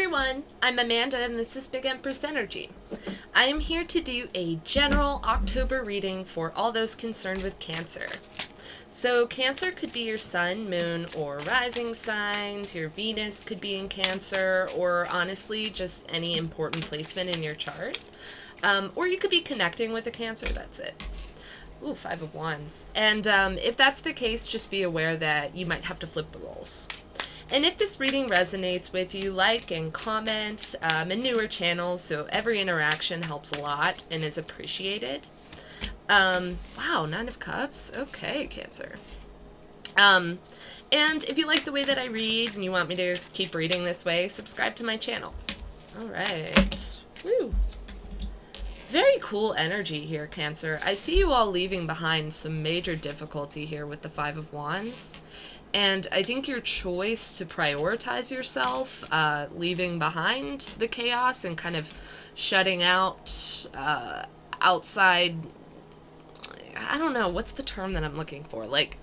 everyone, I'm Amanda and this is Big Empress Energy. I am here to do a general October reading for all those concerned with Cancer. So Cancer could be your sun, moon, or rising signs, your Venus could be in Cancer, or honestly just any important placement in your chart. Or you could be connecting with a Cancer, that's it. Ooh, Five of Wands. And if that's the case, just be aware that you might have to flip the roles. And if this reading resonates with you, like and comment. I'm a newer channel, so every interaction helps a lot and is appreciated. Wow, Nine of Cups. Okay, Cancer. And if you like the way that I read and you want me to keep reading this way, subscribe to my channel. All right. Woo. Very cool energy here, Cancer. I see you all leaving behind some major difficulty here with the Five of Wands. And I think your choice to prioritize yourself, leaving behind the chaos and kind of shutting out outside, I don't know, what's the term that I'm looking for? Like,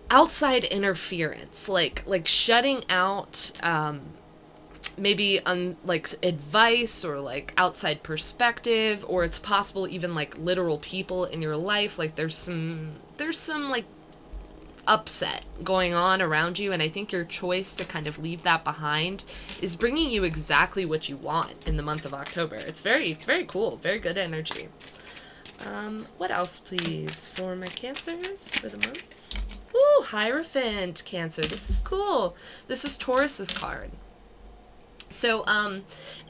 outside interference. Like shutting out maybe like advice or like outside perspective, or it's possible even like literal people in your life. Like there's some like upset going on around you, and I think your choice to kind of leave that behind is bringing you exactly what you want in the month of October. It's very, very cool. Very good energy. What else, please, for my Cancers for the month? Ooh, Hierophant, Cancer. This is cool. This is Taurus's card. So,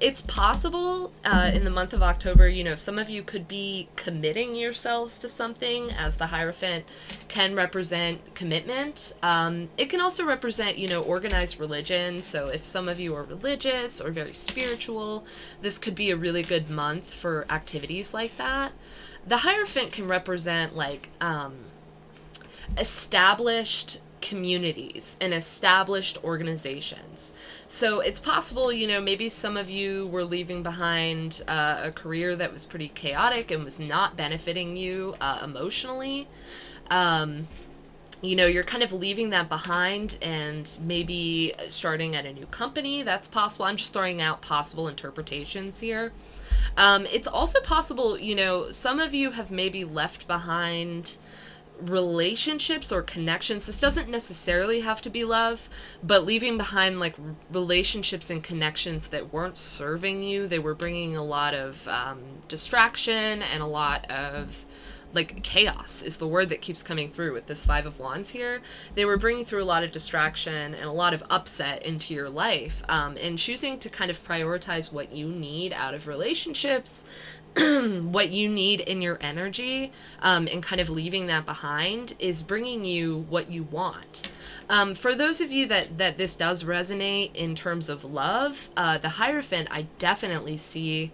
it's possible, in the month of October, you know, some of you could be committing yourselves to something, as the Hierophant can represent commitment. It can also represent, you know, organized religion. So if some of you are religious or very spiritual, this could be a really good month for activities like that. The Hierophant can represent, like, established communities and established organizations. So it's possible, you know, maybe some of you were leaving behind a career that was pretty chaotic and was not benefiting you emotionally. You know, you're kind of leaving that behind and maybe starting at a new company. That's possible. I'm just throwing out possible interpretations here. It's also possible, you know, some of you have maybe left behind relationships or connections. This doesn't necessarily have to be love, but leaving behind like relationships and connections that weren't serving you. They were bringing a lot of distraction and a lot of like chaos is the word that keeps coming through with this Five of Wands here. They were bringing through a lot of distraction and a lot of upset into your life, and choosing to kind of prioritize what you need out of relationships, what you need in your energy, and kind of leaving that behind is bringing you what you want. For those of you that this does resonate in terms of love, the Hierophant, I definitely see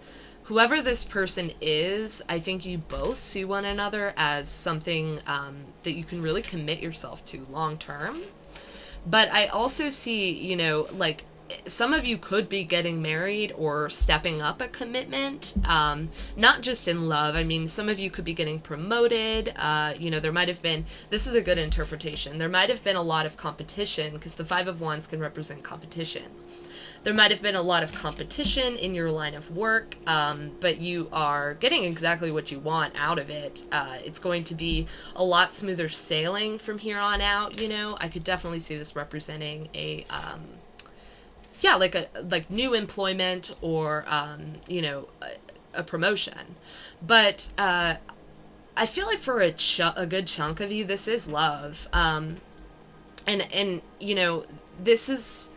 whoever this person is. I think you both see one another as something that you can really commit yourself to long term. But I also see, you know, like, some of you could be getting married or stepping up a commitment, not just in love. I mean, some of you could be getting promoted. You know, there might have been, this is a good interpretation, there might have been a lot of competition, because the Five of Wands can represent competition. There might have been a lot of competition in your line of work, but you are getting exactly what you want out of it. It's going to be a lot smoother sailing from here on out, you know. I could definitely see this representing a yeah, like new employment or, you know, a promotion. But I feel like for a good chunk of you, this is love. And you know, this is,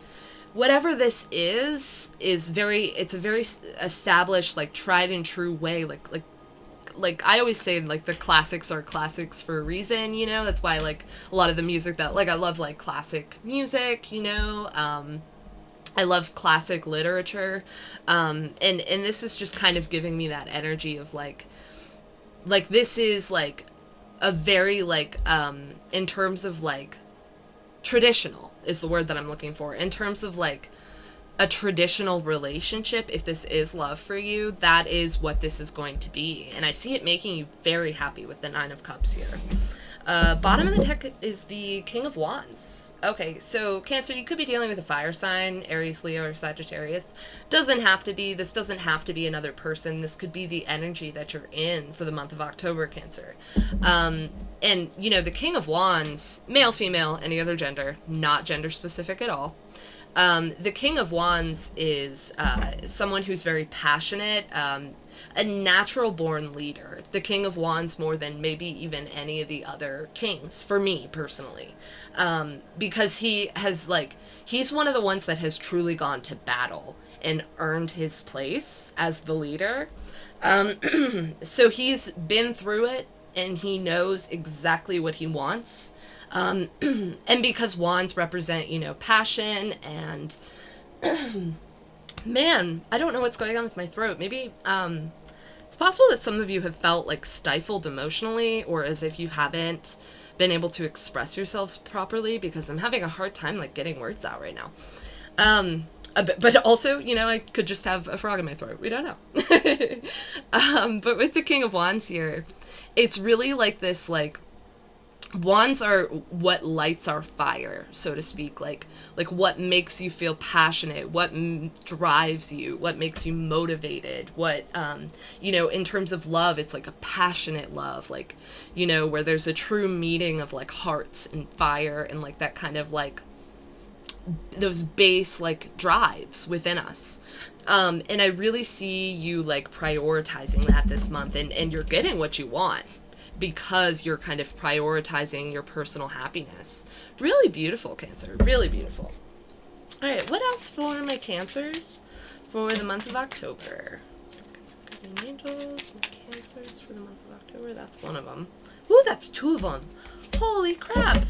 whatever this is very, it's a very established, like, tried and true way. Like I always say, like, the classics are classics for a reason, you know. That's why, like, a lot of the music that, like, I love, like, classic music, you know. I love classic literature, and this is just kind of giving me that energy of like this is like a very, like, in terms of, like, traditional is the word that I'm looking for, in terms of like a traditional relationship. If this is love for you, that is what this is going to be, and I see it making you very happy with the Nine of Cups here. Bottom of the deck is the King of Wands. Okay, so Cancer, you could be dealing with a fire sign, Aries, Leo, or Sagittarius. Doesn't have to be. This doesn't have to be another person. This could be the energy that you're in for the month of October, Cancer. Um, and, you know, the King of Wands, male, female, any other gender, not gender specific at all. The King of Wands is someone who's very passionate, a natural born leader. The King of Wands more than maybe even any of the other kings, for me personally. Because he has, like, he's one of the ones that has truly gone to battle and earned his place as the leader. So he's been through it and he knows exactly what he wants. And because wands represent, you know, passion and man, I don't know what's going on with my throat. Maybe it's possible that some of you have felt like stifled emotionally or as if you haven't been able to express yourselves properly because I'm having a hard time like getting words out right now. But also, you know, I could just have a frog in my throat. We don't know. But with the King of Wands here, it's really like this, like, wands are what lights our fire, so to speak, like what makes you feel passionate, what drives you, what makes you motivated, what you know, in terms of love, it's like a passionate love, like, you know, where there's a true meeting of like hearts and fire and like that kind of like those base like drives within us. And I really see you like prioritizing that this month, and you're getting what you want because you're kind of prioritizing your personal happiness. Really beautiful, Cancer. Really beautiful. All right, what else for my Cancers for the month of October? Guardian angels, my Cancers for the month of October. That's one of them. Ooh, that's two of them. Holy crap.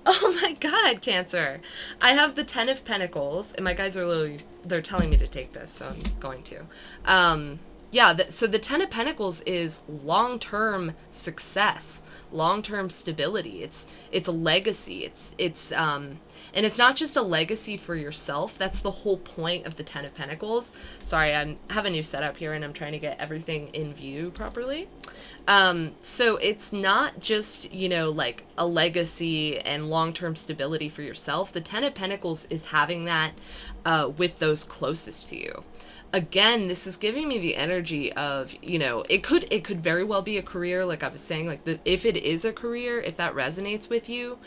Oh my god, Cancer. I have the Ten of Pentacles, and my guys are literally, they're telling me to take this, so I'm going to. Yeah, so the Ten of Pentacles is long-term success, long-term stability. It's a legacy. And it's not just a legacy for yourself. That's the whole point of the Ten of Pentacles. Sorry, I have a new setup here, and I'm trying to get everything in view properly. So it's not just, you know, like a legacy and long-term stability for yourself. The Ten of Pentacles is having that with those closest to you. Again, this is giving me the energy of, you know, it could very well be a career, like I was saying, like if it is a career, if that resonates with you,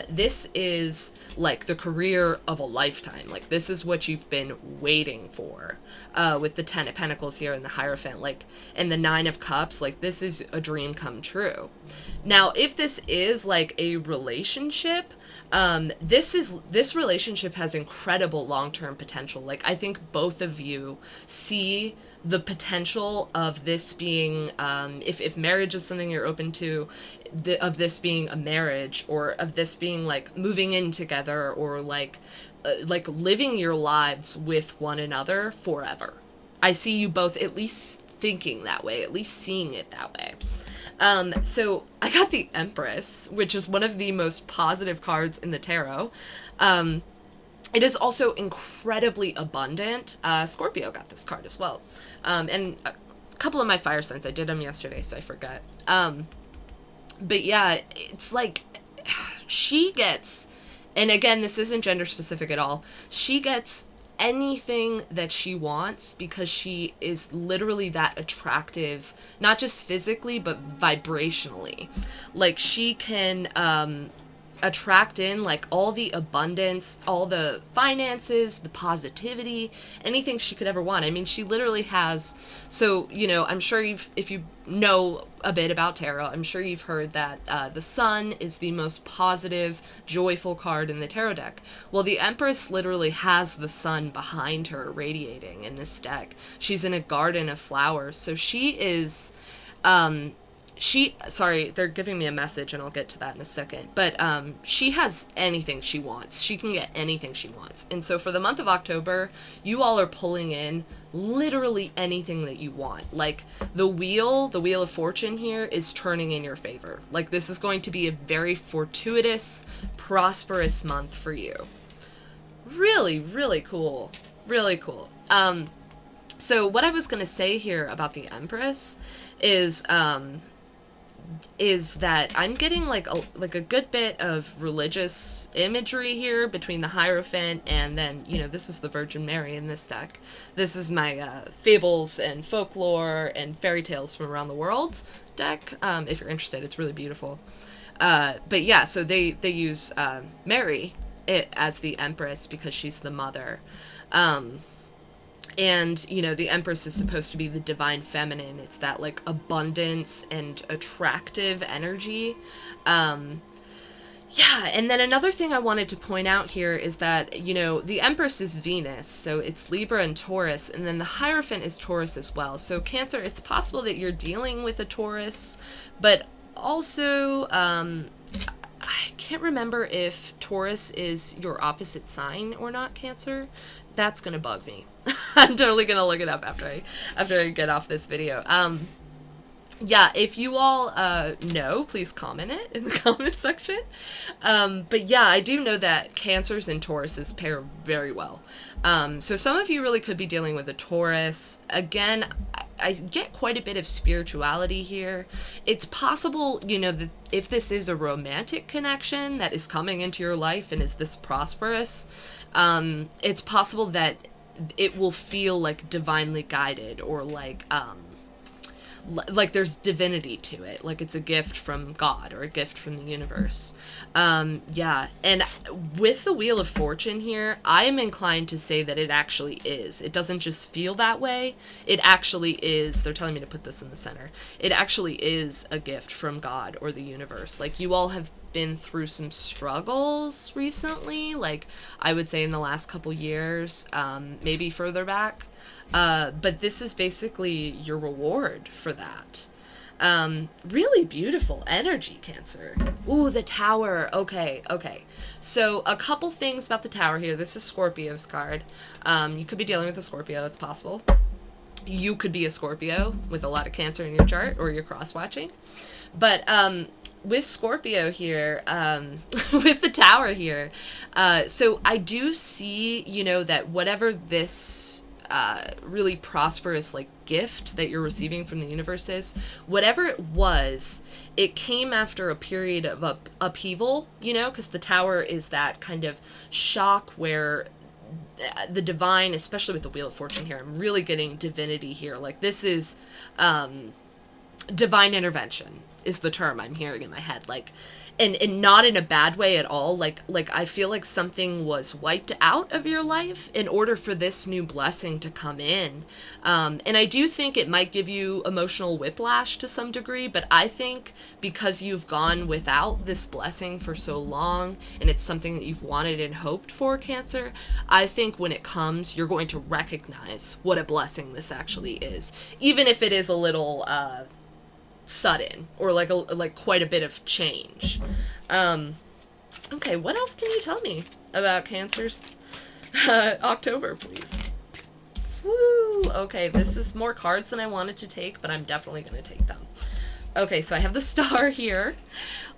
this is like the career of a lifetime. Like this is what you've been waiting for, with the Ten of Pentacles here and the Hierophant, like, and the Nine of Cups, like this is a dream come true. Now, if this is like a relationship, this relationship has incredible long-term potential. Like, I think both of you see the potential of this being, if marriage is something you're open to, of this being a marriage, or of this being like moving in together, or like living your lives with one another forever. I see you both at least thinking that way, at least seeing it that way. So I got the Empress, which is one of the most positive cards in the tarot. It is also incredibly abundant. Scorpio got this card as well. And a couple of my fire signs, I did them yesterday, so I forgot. But yeah, it's like she gets, and again, this isn't gender specific at all, she gets anything that she wants because she is literally that attractive, not just physically but vibrationally. Like she can attract in like all the abundance, all the finances, the positivity, anything she could ever want. I mean, she literally has, so, you know, I'm sure if you know a bit about tarot, I'm sure you've heard that the sun is the most positive, joyful card in the tarot deck. Well, the Empress literally has the sun behind her radiating in this deck. She's in a garden of flowers. So she is, sorry, they're giving me a message and I'll get to that in a second, but she has anything she wants. She can get anything she wants. And so for the month of October, you all are pulling in literally anything that you want. Like the wheel of fortune here is turning in your favor. Like this is going to be a very fortuitous, prosperous month for you. Really, really cool. Really cool. So what I was going to say here about the Empress is, is that I'm getting like a good bit of religious imagery here between the Hierophant and then, this is the Virgin Mary in this deck. This is my fables and folklore and fairy tales from around the world deck. If you're interested, it's really beautiful. But yeah, so they use Mary as the Empress because she's the mother. And, the Empress is supposed to be the divine feminine. It's that, like, abundance and attractive energy. Yeah, and then another thing I wanted to point out here is that, the Empress is Venus, so it's Libra and Taurus, and then the Hierophant is Taurus as well. So, Cancer, it's possible that you're dealing with a Taurus, but also, I can't remember if Taurus is your opposite sign or not, Cancer. That's gonna bug me. I'm totally gonna look it up after I get off this video. Yeah, if you all know, please comment it in the comment section. But yeah, I do know that Cancers and Tauruses pair very well. So some of you really could be dealing with a Taurus. Again, I get quite a bit of spirituality here. It's possible, that if this is a romantic connection that is coming into your life and is this prosperous, it's possible that it will feel like divinely guided or like there's divinity to it, like it's a gift from God or a gift from the universe. Yeah, and with the Wheel of Fortune here, I am inclined to say that it actually is. It doesn't just feel that way. It actually is. They're telling me to put this in the center. It actually is a gift from God or the universe. Like, you all have been through some struggles recently, like I would say in the last couple years, maybe further back. But this is basically your reward for that. Really beautiful energy, Cancer. Ooh, the Tower. Okay. So a couple things about the Tower here. This is Scorpio's card. You could be dealing with a Scorpio. It's possible. You could be a Scorpio with a lot of Cancer in your chart, or you're cross-watching. But, with Scorpio here, with the Tower here, so I do see, that whatever this really prosperous, like, gift that you're receiving from the universe is, whatever it was, it came after a period of upheaval, because the Tower is that kind of shock where the divine, especially with the Wheel of Fortune here, I'm really getting divinity here. Like, this is divine intervention is the term I'm hearing in my head, like, and not in a bad way at all. Like I feel like something was wiped out of your life in order for this new blessing to come in. And I do think it might give you emotional whiplash to some degree, but I think because you've gone without this blessing for so long, and it's something that you've wanted and hoped for, Cancer, I think when it comes, you're going to recognize what a blessing this actually is, even if it is a little, sudden or like quite a bit of change. Okay, what else can you tell me about Cancer's October, please? Woo! Okay, this is more cards than I wanted to take, but I'm definitely going to take them. Okay, so I have the Star here.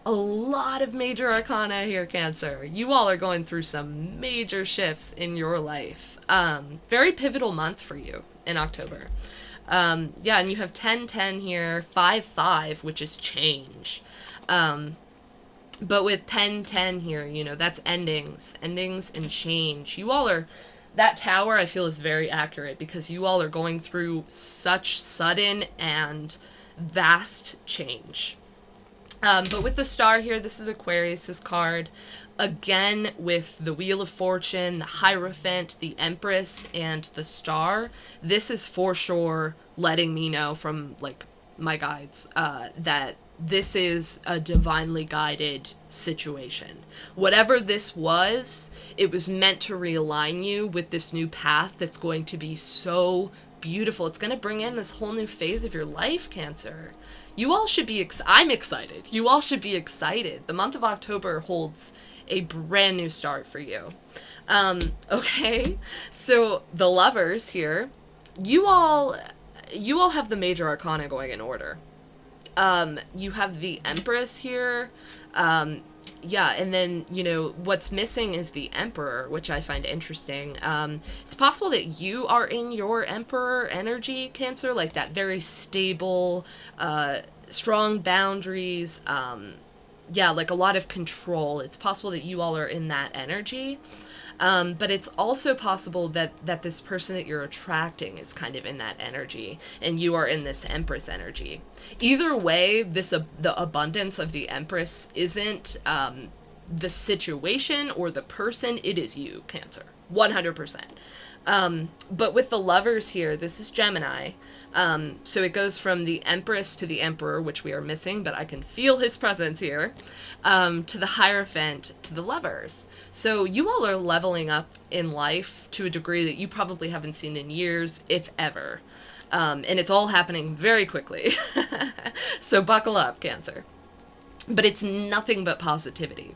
A lot of major arcana here, Cancer. You all are going through some major shifts in your life. Very pivotal month for you in October. Yeah, and you have 10-10 here, 5-5, which is change. But with 10-10 here, that's endings and change. You all are, that Tower I feel is very accurate because you all are going through such sudden and vast change. But with the Star here, this is Aquarius's card. Again, with the Wheel of Fortune, the Hierophant, the Empress, and the Star, this is for sure letting me know from, like, my guides, that this is a divinely guided situation. Whatever this was, it was meant to realign you with this new path that's going to be so beautiful. It's going to bring in this whole new phase of your life, Cancer. You all should be, I'm excited. You all should be excited. The month of October holds a brand new start for you. Okay, so the Lovers here, you all have the major arcana going in order. You have the Empress here. Yeah, and then, what's missing is the Emperor, which I find interesting. It's possible that you are in your Emperor energy, Cancer, like that very stable, strong boundaries, yeah, like a lot of control. It's possible that you all are in that energy. But it's also possible that this person that you're attracting is kind of in that energy, and you are in this Empress energy. Either way, the abundance of the Empress isn't the situation or the person. It is you, Cancer, 100%. But with the Lovers here, this is Gemini. So it goes from the Empress to the Emperor, which we are missing, but I can feel his presence here, to the Hierophant, to the Lovers. So you all are leveling up in life to a degree that you probably haven't seen in years, if ever. And it's all happening very quickly. So buckle up, Cancer. But it's nothing but positivity.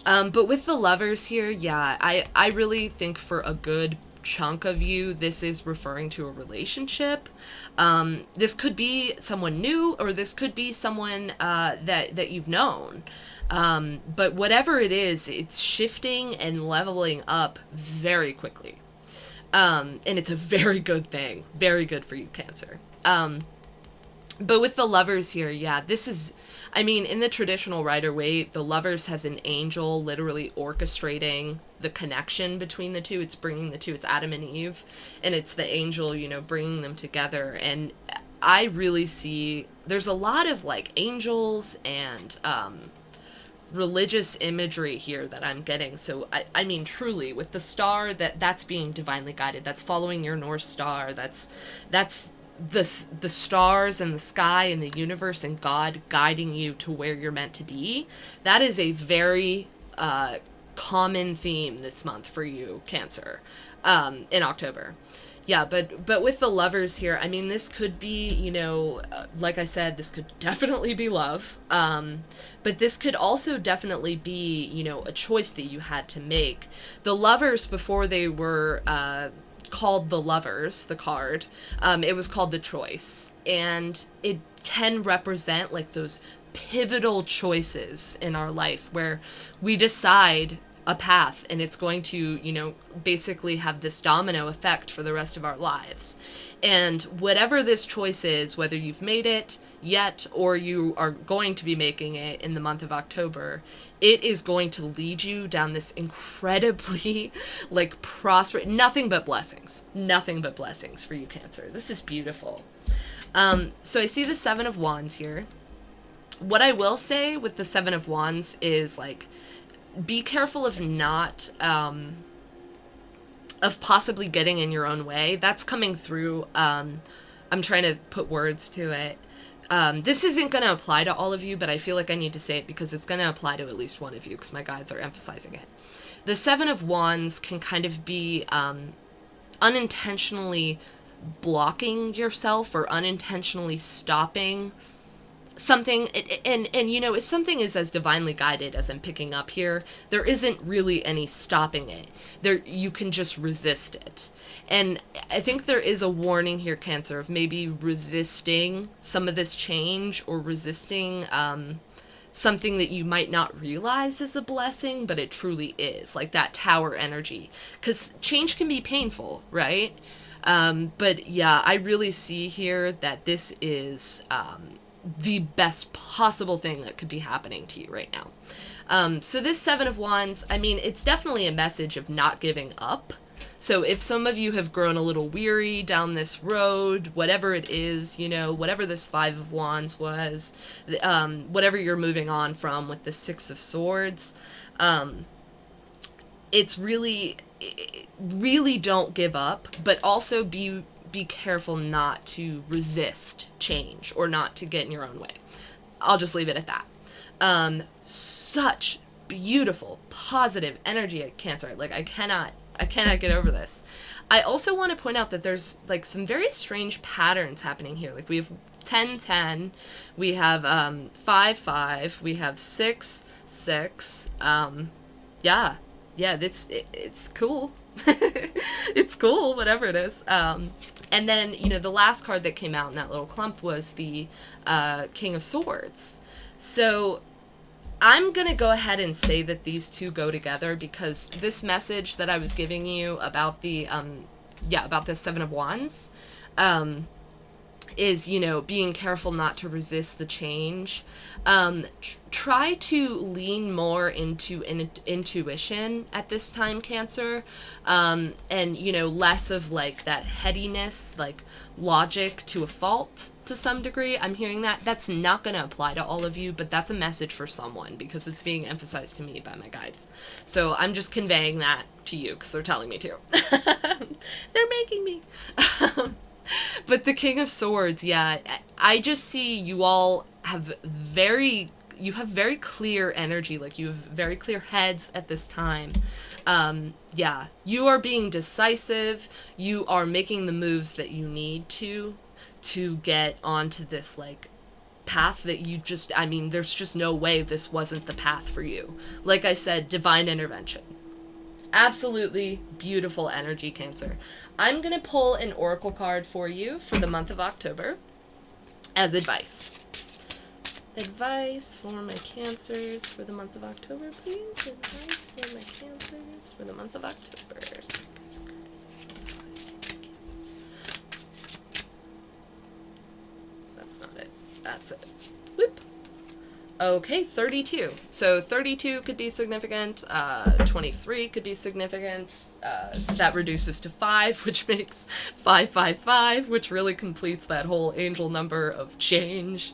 But with the Lovers here, yeah, I really think for a good chunk of you, this is referring to a relationship. This could be someone new, or this could be someone that you've known. But whatever it is, it's shifting and leveling up very quickly. And it's a very good thing. Very good for you, Cancer. But with the Lovers here, yeah, this is, I mean, in the traditional Rider-Waite, the Lovers has an angel literally orchestrating the connection between the two. It's bringing the two. It's Adam and Eve, and it's the angel, you know, bringing them together. And I really see there's a lot of like angels and religious imagery here that I'm getting. So I mean, truly, with the star, that's being divinely guided. That's following your North Star. That's the stars and the sky and the universe and God guiding you to where you're meant to be. That is a very common theme this month for you, Cancer, in October. Yeah, but with the Lovers here, I mean, this could be, you know, like I said, this could definitely be love. But this could also definitely be, you know, a choice that you had to make. The Lovers, before they were called the Lovers, the card, it was called the Choice. And it can represent like those pivotal choices in our life where we decide a path and it's going to, you know, basically have this domino effect for the rest of our lives. And whatever this choice is, whether you've made it yet or you are going to be making it in the month of October, it is going to lead you down this incredibly like prosperous, nothing but blessings for you, Cancer. This is beautiful. So I see the Seven of Wands here. What I will say with the Seven of Wands is like, be careful of not, of possibly getting in your own way. That's coming through. I'm trying to put words to it. This isn't going to apply to all of you, but I feel like I need to say it because it's going to apply to at least one of you because my guides are emphasizing it. The Seven of Wands can kind of be unintentionally blocking yourself or unintentionally stopping something. And you know, if something is as divinely guided as I'm picking up here, there isn't really any stopping it. There, you can just resist it. And I think there is a warning here, Cancer, of maybe resisting some of this change or resisting something that you might not realize is a blessing, but it truly is, like that Tower energy. Because change can be painful, right? But yeah, I really see here that this is the best possible thing that could be happening to you right now. So this Seven of Wands, I mean, it's definitely a message of not giving up. So if some of you have grown a little weary down this road, whatever it is, you know, whatever this Five of Wands was, whatever you're moving on from with the Six of Swords, it's really don't give up, but also be careful not to resist change or not to get in your own way. I'll just leave it at that. Such beautiful, positive energy at Cancer. Like, I cannot get over this. I also want to point out that there's like some very strange patterns happening here. Like we have 10-10, we have 5-5, we have 6-6. Yeah, it's cool. It's cool, whatever it is. And then, you know, the last card that came out in that little clump was the King of Swords. So I'm going to go ahead and say that these two go together because this message that I was giving you about the, about the Seven of Wands, is, you know, being careful not to resist the change. Try to lean more into intuition at this time, Cancer. And, you know, less of like that headiness, like logic to a fault to some degree. I'm hearing that. That's not going to apply to all of you, but that's a message for someone because it's being emphasized to me by my guides. So I'm just conveying that to you because they're telling me to. They're making me. But the King of Swords, yeah, I just see you all have very clear energy, like you have very clear heads at this time. Yeah, you are being decisive. You are making the moves that you need to get onto this like path that you just, I mean, there's just no way this wasn't the path for you. Like I said, divine intervention. Absolutely beautiful energy, Cancer. I'm going to pull an oracle card for you for the month of October as advice. Advice for my Cancers for the month of October, please. Advice for my Cancers for the month of October. That's not it. That's it. Whoop. Okay, 32. So 32 could be significant. 23 could be significant. That reduces to 5, which makes 555, which really completes that whole angel number of change.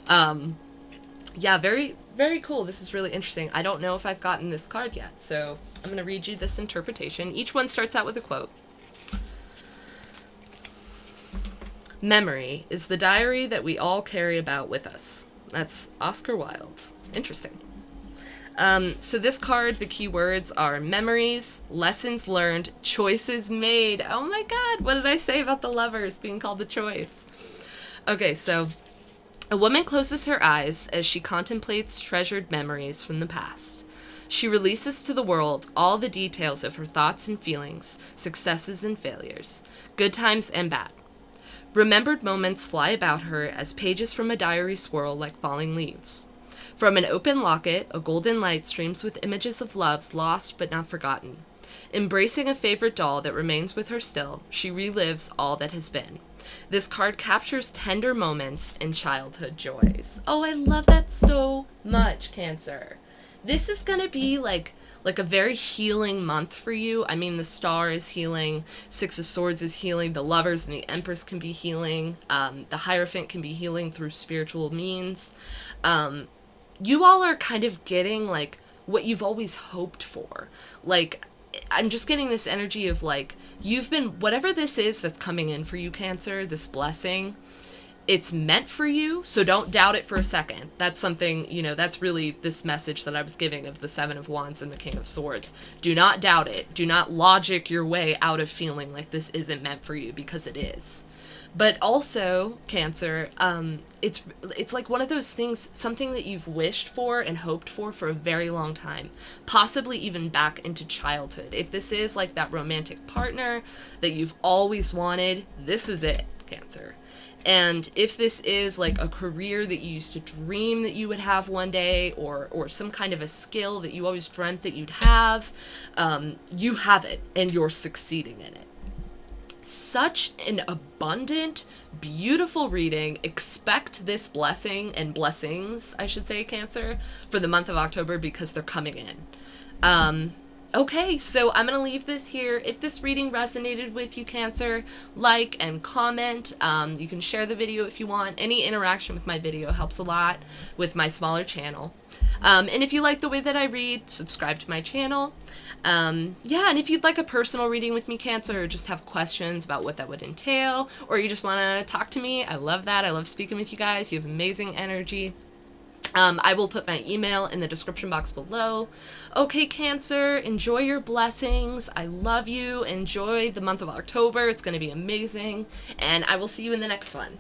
Yeah, very, very cool. This is really interesting. I don't know if I've gotten this card yet, so I'm going to read you this interpretation. Each one starts out with a quote. Memory is the diary that we all carry about with us. That's Oscar Wilde. Interesting. So this card, the key words are memories, lessons learned, choices made. Oh my God, what did I say about the Lovers being called the choice? Okay, so a woman closes her eyes as she contemplates treasured memories from the past. She releases to the world all the details of her thoughts and feelings, successes and failures, good times and bad. Remembered moments fly about her as pages from a diary swirl like falling leaves. From an open locket, a golden light streams with images of loves lost but not forgotten. Embracing a favorite doll that remains with her still, she relives all that has been. This card captures tender moments and childhood joys. Oh, I love that so much, Cancer. This is going to be like a very healing month for you. I mean, the Star is healing, Six of Swords is healing, the Lovers and the Empress can be healing, the Hierophant can be healing through spiritual means. You all are kind of getting, like, what you've always hoped for. Like, I'm just getting this energy of, like, you've been, whatever this is that's coming in for you, Cancer, this blessing, it's meant for you, so don't doubt it for a second. That's something, you know, that's really this message that I was giving of the Seven of Wands and the King of Swords. Do not doubt it. Do not logic your way out of feeling like this isn't meant for you, because it is. But also, Cancer, it's like one of those things, something that you've wished for and hoped for a very long time, possibly even back into childhood. If this is like that romantic partner that you've always wanted, this is it, Cancer. And if this is like a career that you used to dream that you would have one day, or some kind of a skill that you always dreamt that you'd have, you have it and you're succeeding in it. Such an abundant, beautiful reading. Expect this blessing and blessings, I should say, Cancer, for the month of October because they're coming in. Okay, so I'm going to leave this here. If this reading resonated with you, Cancer, like and comment. You can share the video if you want. Any interaction with my video helps a lot with my smaller channel. And if you like the way that I read, subscribe to my channel. Yeah, and if you'd like a personal reading with me, Cancer, or just have questions about what that would entail, or you just want to talk to me, I love that. I love speaking with you guys. You have amazing energy. I will put my email in the description box below. Okay, Cancer, enjoy your blessings. I love you. Enjoy the month of October. It's going to be amazing. And I will see you in the next one.